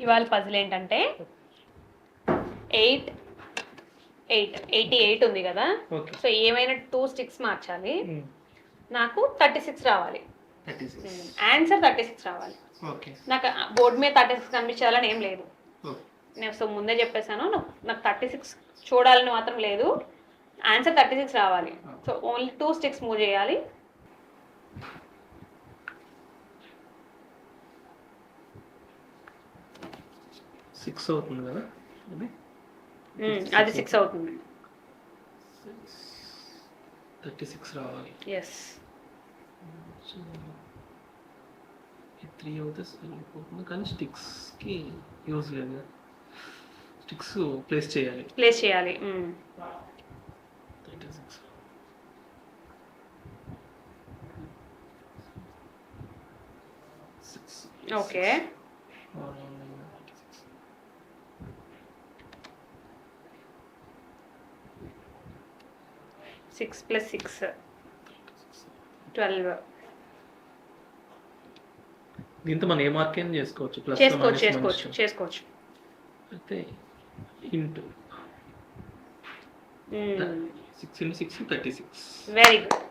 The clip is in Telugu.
ఇవాళ పజిల్ ఏంటంటే 88 ఉంది కదా, సో ఏమైనా 2 స్టిక్స్ మార్చాలి. నాకు 36 రావాలి, ఆన్సర్ 36 రావాలి. నాకు బోర్డు మీద 36 కనిపించాలని ఏం లేదు. నేను సో ముందే చెప్పేశాను, నాకు 36 చూడాలని మాత్రం లేదు, ఆన్సర్ 36 రావాలి. సో ఓన్లీ 2 స్టిక్స్ మూవ్ చేయాలి. అవుతుంది కదా అది 6 అవుతుంది. 36 రావాలి. ఎస్, 3 అవుతే సరిపోతుంది, కానీ స్టిక్స్కి యూజ్ లేదు కదా, స్టిక్స్ ప్లేస్ చేయాలి. 36. ఓకే, 6 + 6 12. దీంతో మనం ఏ మార్క్ అయినా చేసుకోవచ్చు, చేసుకోవచ్చు. అయితే ఇంటూ 6 × 6 36. Very good.